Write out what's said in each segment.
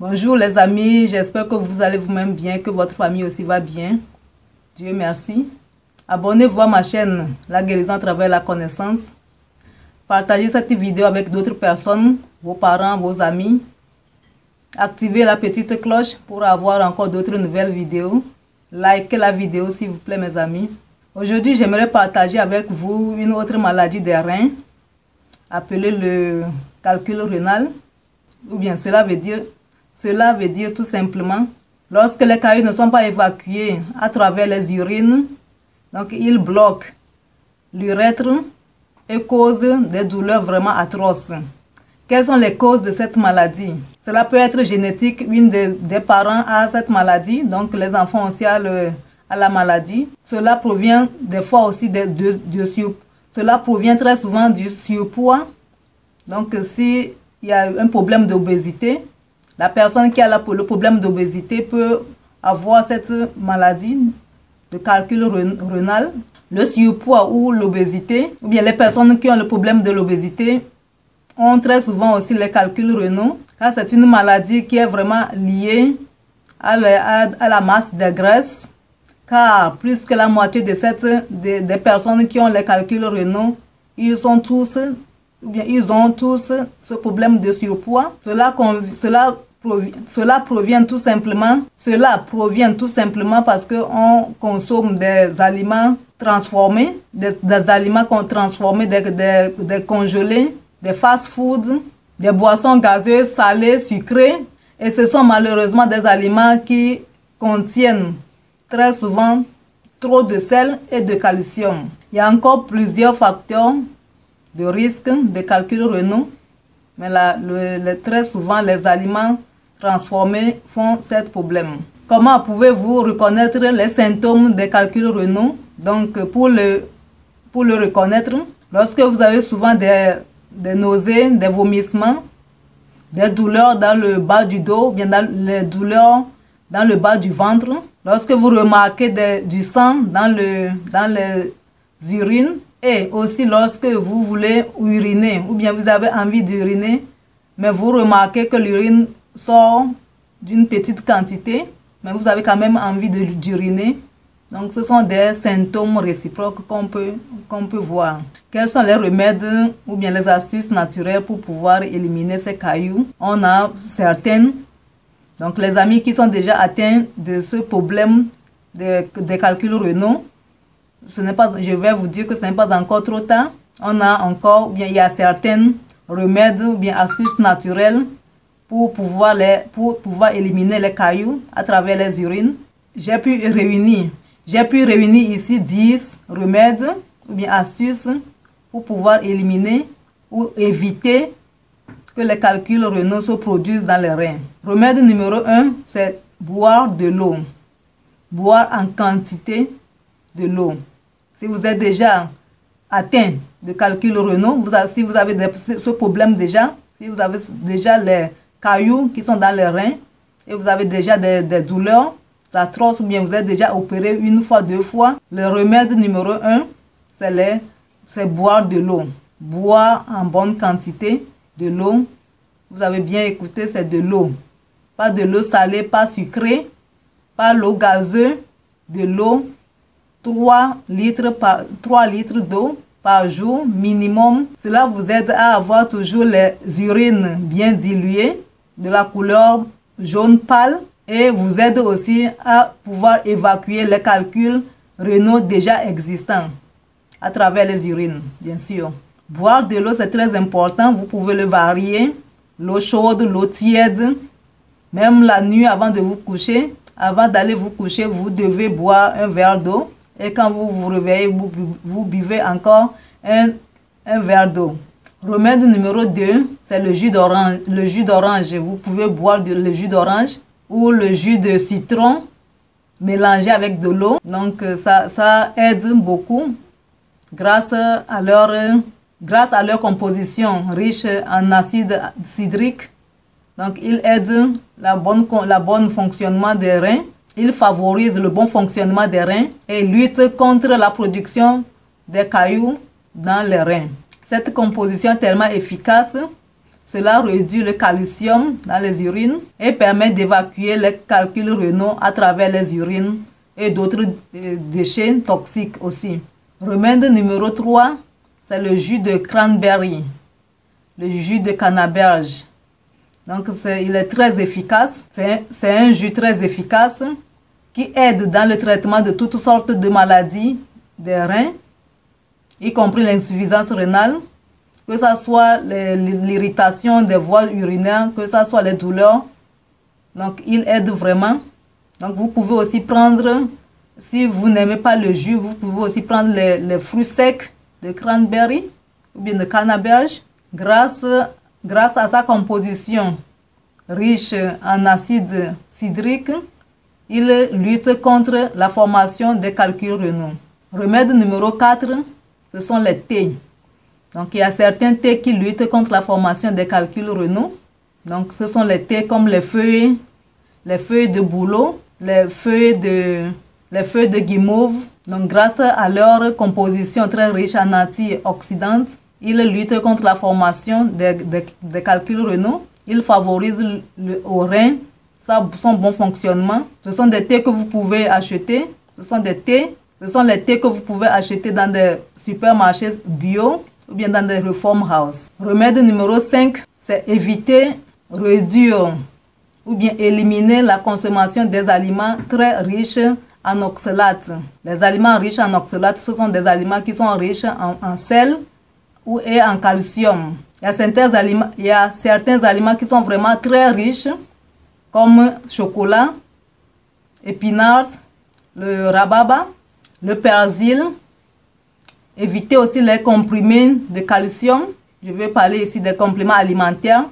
Bonjour les amis, j'espère que vous allez vous-même bien, que votre famille aussi va bien. Dieu merci. Abonnez-vous à ma chaîne La guérison à travers la connaissance. Partagez cette vidéo avec d'autres personnes, vos parents, vos amis. Activez la petite cloche pour avoir encore d'autres nouvelles vidéos. Likez la vidéo s'il vous plaît mes amis. Aujourd'hui, j'aimerais partager avec vous une autre maladie des reins, appelée le calcul rénal. Ou bien cela veut dire tout simplement, lorsque les cailloux ne sont pas évacués à travers les urines, donc ils bloquent l'urètre et causent des douleurs vraiment atroces. Quelles sont les causes de cette maladie? Cela peut être génétique, une des parents a cette maladie, donc les enfants aussi à la maladie. Cela provient des fois aussi cela provient très souvent du surpoids. Donc s'il y a un problème d'obésité, la personne qui a le problème d'obésité peut avoir cette maladie de calcul rénal. Le surpoids ou l'obésité, ou bien les personnes qui ont le problème de l'obésité ont très souvent aussi les calculs rénaux, car c'est une maladie qui est vraiment liée à la masse de graisse, car plus que la moitié des personnes qui ont les calculs rénaux, ils ont tous ce problème de surpoids. Cela provient tout simplement parce qu'on consomme des aliments transformés, des aliments transformés, des congelés, des fast-foods, des boissons gazeuses, salées, sucrées. Et ce sont malheureusement des aliments qui contiennent très souvent trop de sel et de calcium. Il y a encore plusieurs facteurs de risque de calcul rénaux, mais très souvent les aliments transformés font ce problème. Comment pouvez-vous reconnaître les symptômes des calculs rénaux? Donc pour le reconnaître, lorsque vous avez souvent des nausées, des vomissements, des douleurs dans le bas du dos, bien les douleurs dans le bas du ventre, lorsque vous remarquez du sang dans les urines, et aussi lorsque vous voulez uriner, ou bien vous avez envie d'uriner, mais vous remarquez que l'urine sort d'une petite quantité, mais vous avez quand même envie d'uriner. Donc ce sont des symptômes réciproques qu'on peut voir. Quels sont les remèdes ou bien les astuces naturelles pour pouvoir éliminer ces cailloux? On a certaines. Donc les amis qui sont déjà atteints de ce problème des calculs rénaux, je vais vous dire que ce n'est pas encore trop tard. Il y a certains remèdes ou bien astuces naturelles pour pouvoir éliminer les cailloux à travers les urines. J'ai pu réunir ici 10 remèdes ou bien astuces pour pouvoir éliminer ou éviter que les calculs rénaux se produisent dans les reins. Remède numéro 1, c'est boire de l'eau. Boire en quantité de l'eau. Si vous êtes déjà atteint de calculs rénaux, si vous avez ce problème déjà, si vous avez déjà les cailloux qui sont dans les reins et vous avez déjà des douleurs atroces ou bien vous êtes déjà opéré une fois, 2 fois, le remède numéro 1, c'est boire de l'eau. Boire en bonne quantité de l'eau. Vous avez bien écouté, c'est de l'eau. Pas de l'eau salée, pas sucrée, pas l'eau gazeuse, de l'eau. 3 litres d'eau par jour minimum. Cela vous aide à avoir toujours les urines bien diluées, de la couleur jaune pâle, et vous aide aussi à pouvoir évacuer les calculs rénaux déjà existants à travers les urines, bien sûr. Boire de l'eau, c'est très important. Vous pouvez le varier. L'eau chaude, l'eau tiède. Même la nuit avant de vous coucher, avant d'aller vous coucher, vous devez boire un verre d'eau. Et quand vous vous réveillez, vous buvez encore un verre d'eau. Remède numéro 2, c'est le jus d'orange. Le jus d'orange, vous pouvez boire le jus d'orange ou le jus de citron mélangé avec de l'eau. Donc ça aide beaucoup grâce à leur composition riche en acide cidrique. Donc il aide le bon fonctionnement des reins. Il favorise le bon fonctionnement des reins et lutte contre la production des cailloux dans les reins. Cette composition est tellement efficace Cela réduit le calcium dans les urines et permet d'évacuer les calculs rénaux à travers les urines et d'autres déchets toxiques aussi. Remède numéro 3, c'est le jus de cranberry, le jus de canneberge. Donc, il est très efficace. C'est un jus très efficace qui aide dans le traitement de toutes sortes de maladies des reins, y compris l'insuffisance rénale, que ce soit l'irritation des voies urinaires, que ce soit les douleurs. Donc, il aide vraiment. Donc, vous pouvez aussi prendre, si vous n'aimez pas le jus, vous pouvez aussi prendre les fruits secs de cranberry ou bien de canneberge. Grâce à sa composition riche en acide cidrique, il lutte contre la formation des calculs rénaux. Remède numéro 4, ce sont les thés. Donc, il y a certains thés qui luttent contre la formation des calculs rénaux. Donc, ce sont les thés comme les feuilles de bouleau, les feuilles de guimauve. Donc, grâce à leur composition très riche en antioxydants, ils luttent contre la formation des calculs rénaux. Ils favorisent au rein son bon fonctionnement. Ce sont des thés que vous pouvez acheter. Ce sont les thés que vous pouvez acheter dans des supermarchés bio ou bien dans des reform house. Remède numéro 5, c'est éviter, réduire ou bien éliminer la consommation des aliments très riches en oxalates. Les aliments riches en oxalates, ce sont des aliments qui sont riches en sel et en calcium. Il y a certains aliments qui sont vraiment très riches, comme chocolat, épinards, le rhabarbe, le persil. Évitez aussi les comprimés de calcium. Je vais parler ici des compléments alimentaires.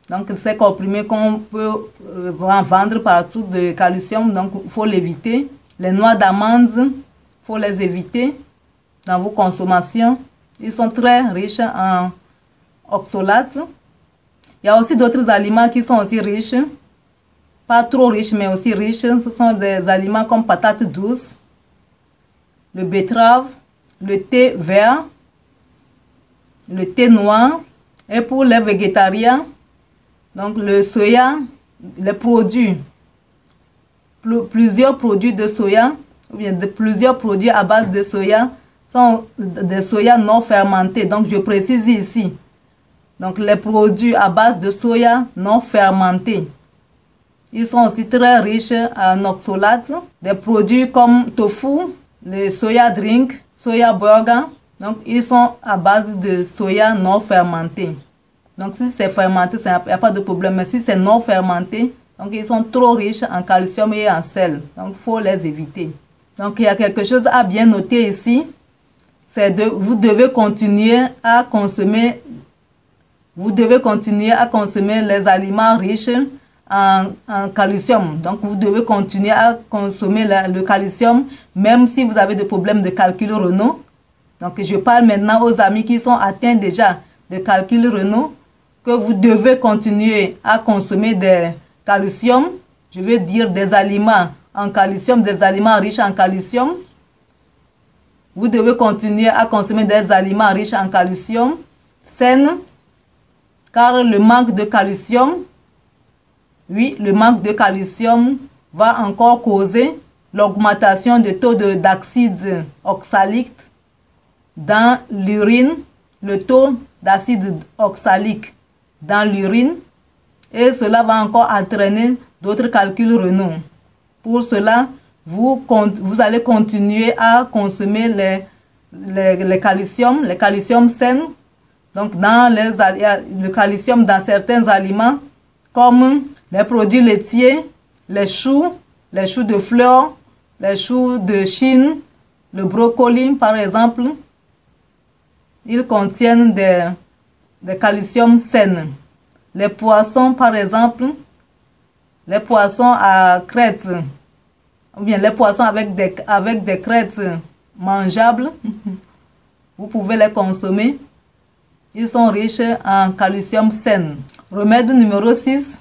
Donc, ces comprimés qu'on peut vendre partout de calcium, donc il faut l'éviter. Les noix d'amande, il faut les éviter dans vos consommations. Ils sont très riches en oxalates. Il y a aussi d'autres aliments qui sont aussi riches. Pas trop riches, mais aussi riches. Ce sont des aliments comme patates douces, le betterave, le thé vert, le thé noir. Et pour les végétariens, donc le soya, les produits, plusieurs produits de soya, ou bien plusieurs produits à base de soya, sont des soya non fermentés. Donc, je précise ici. Donc, les produits à base de soya non fermentés. Ils sont aussi très riches en oxalates. Des produits comme tofu, le soya drink, soya burger. Donc, ils sont à base de soya non fermenté. Donc, si c'est fermenté, il n'y a pas de problème. Mais si c'est non fermenté, donc ils sont trop riches en calcium et en sel. Donc, il faut les éviter. Donc, il y a quelque chose à bien noter ici. Vous devez continuer à consommer les aliments riches en calcium. Donc, vous devez continuer à consommer le calcium, même si vous avez des problèmes de calculs rénaux. Donc, je parle maintenant aux amis qui sont atteints déjà de calculs rénaux, que vous devez continuer à consommer des calcium. Je veux dire des aliments en calcium, des aliments riches en calcium. Vous devez continuer à consommer des aliments riches en calcium sains, car le manque de calcium, oui, le manque de calcium va encore causer l'augmentation du taux d'acide oxalique dans l'urine, le taux d'acide oxalique dans l'urine, et cela va encore entraîner d'autres calculs rénaux. Pour cela, vous allez continuer à consommer les calcium sains. Donc, le calcium dans certains aliments, comme les produits laitiers, les choux de fleurs, les choux de Chine, le brocoli, par exemple. Ils contiennent des calcium sains. Les poissons, par exemple, les poissons à crête, ou bien les poissons avec des crêtes mangeables, vous pouvez les consommer. Ils sont riches en calcium sain. Remède numéro 6,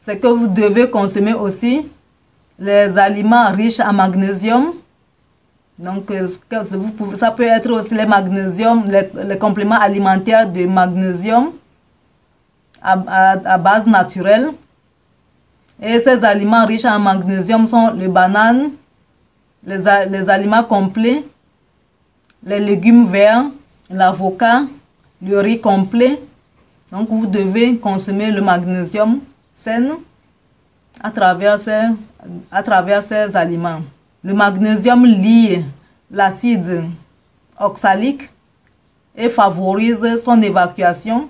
c'est que vous devez consommer aussi les aliments riches en magnésium. Donc, ça peut être aussi les compléments alimentaires de magnésium, à base naturelle. Et ces aliments riches en magnésium sont les bananes, les aliments complets, les légumes verts, l'avocat, le riz complet. Donc vous devez consommer le magnésium sain à travers ces aliments. Le magnésium lie l'acide oxalique et favorise son évacuation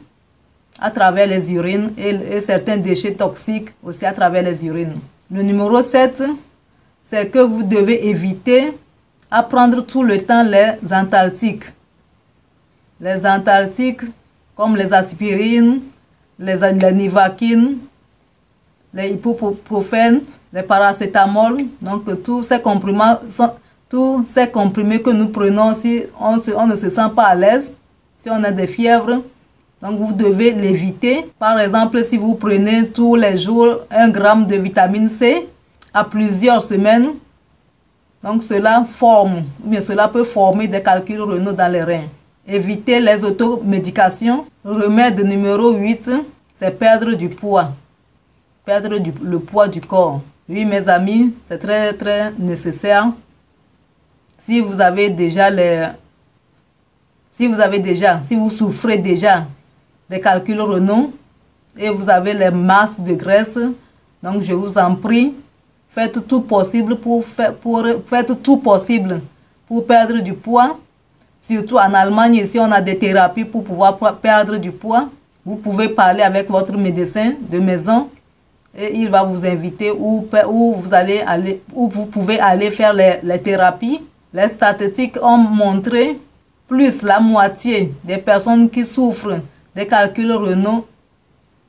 à travers les urines et certains déchets toxiques aussi à travers les urines. Le numéro 7, c'est que vous devez éviter à prendre tout le temps les antalgiques. Les antalgiques comme les aspirines, les nivaquines, les ibuprofène, les paracétamol. Donc tous ces comprimés que nous prenons si on ne se sent pas à l'aise, si on a des fièvres. Donc vous devez l'éviter. Par exemple, si vous prenez tous les jours 1 gramme de vitamine C à plusieurs semaines, donc cela peut former des calculs rénaux dans les reins. Éviter les automédications. Remède numéro 8, c'est perdre du poids. Perdre le poids du corps. Oui, mes amis, c'est très très nécessaire. Si vous souffrez déjà des calculs rénaux et vous avez les masses de graisse, donc je vous en prie, faites tout possible pour perdre du poids. Surtout en Allemagne, ici on a des thérapies pour pouvoir perdre du poids. Vous pouvez parler avec votre médecin de maison et il va vous inviter où vous pouvez aller faire les thérapies. Les statistiques ont montré plus la moitié des personnes qui souffrent des calculs rénaux,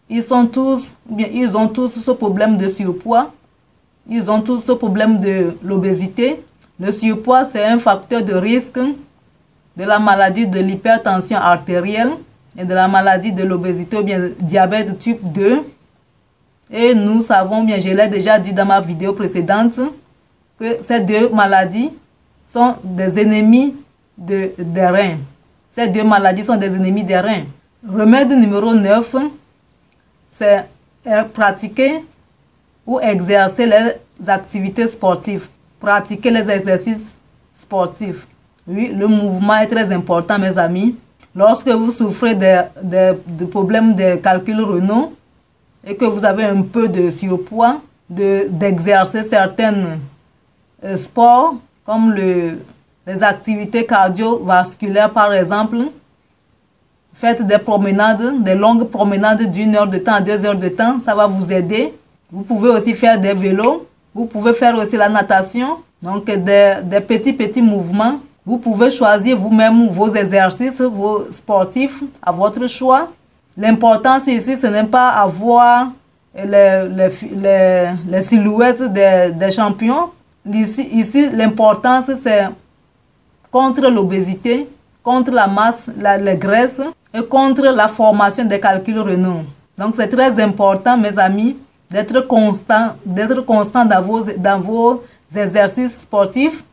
ils ont tous ce problème de surpoids, ils ont tous ce problème de l'obésité. Le surpoids, c'est un facteur de risque de la maladie de l'hypertension artérielle et de la maladie de l'obésité ou bien diabète type 2. Et nous savons bien, je l'ai déjà dit dans ma vidéo précédente, que ces deux maladies sont des ennemis des reins. Ces deux maladies sont des ennemis des reins. Remède numéro 9, c'est pratiquer ou exercer les activités sportives. Pratiquer les exercices sportifs. Oui, le mouvement est très important, mes amis. Lorsque vous souffrez de problèmes de calculs rénaux et que vous avez un peu de surpoids, d'exercer certains sports comme les activités cardiovasculaires par exemple. Faites des promenades, des longues promenades d'1 heure de temps à 2 heures de temps, ça va vous aider. Vous pouvez aussi faire des vélos, vous pouvez faire aussi la natation, donc des petits mouvements. Vous pouvez choisir vous-même vos exercices, vos sportifs, à votre choix. L'important ici, ce n'est pas avoir les silhouettes des champions. Ici l'importance, c'est contre l'obésité, contre la masse, les graisses et contre la formation des calculs rénaux. Donc c'est très important, mes amis, d'être constant dans vos exercices sportifs.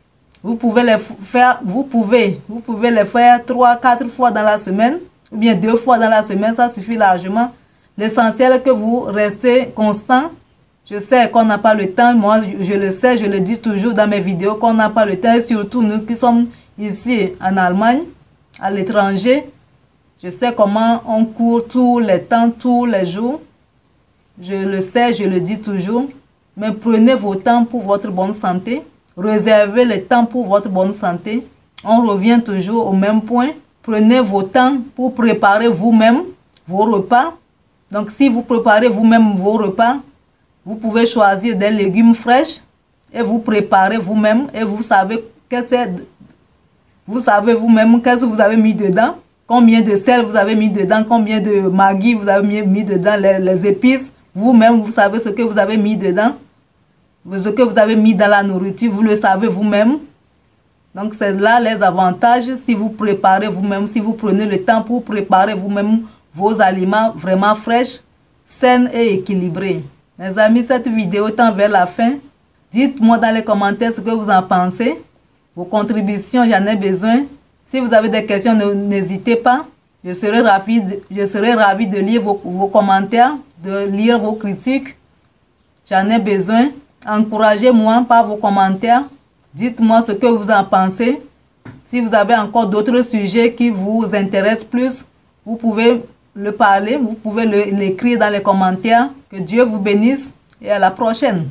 Vous pouvez les faire 3-4 fois dans la semaine ou bien 2 fois dans la semaine, ça suffit largement. L'essentiel est que vous restez constant. Je sais qu'on n'a pas le temps, moi je le sais, je le dis toujours dans mes vidéos qu'on n'a pas le temps, et surtout nous qui sommes ici en Allemagne, à l'étranger. Je sais comment on court tous les temps, tous les jours. Je le sais, je le dis toujours. Mais prenez vos temps pour votre bonne santé. Réservez le temps pour votre bonne santé. On revient toujours au même point. Prenez vos temps pour préparer vous-même vos repas. Donc si vous préparez vous-même vos repas, vous pouvez choisir des légumes fraîches et vous préparez vous-même et vous savez vous-même qu'est-ce que vous avez mis dedans, combien de sel vous avez mis dedans, combien de maggi vous avez mis dedans, les épices. Vous-même, vous savez ce que vous avez mis dedans, ce que vous avez mis dans la nourriture, vous le savez vous-même. Donc c'est là les avantages si vous préparez vous-même, si vous prenez le temps pour préparer vous-même vos aliments vraiment fraîches, sains et équilibrés. Mes amis, cette vidéo tend vers la fin. Dites-moi dans les commentaires ce que vous en pensez. Vos contributions, j'en ai besoin. Si vous avez des questions, n'hésitez pas. Je serai ravi de lire vos commentaires, de lire vos critiques. J'en ai besoin. Encouragez-moi par vos commentaires. Dites-moi ce que vous en pensez. Si vous avez encore d'autres sujets qui vous intéressent plus, vous pouvez le parler, vous pouvez l'écrire dans les commentaires. Que Dieu vous bénisse et à la prochaine.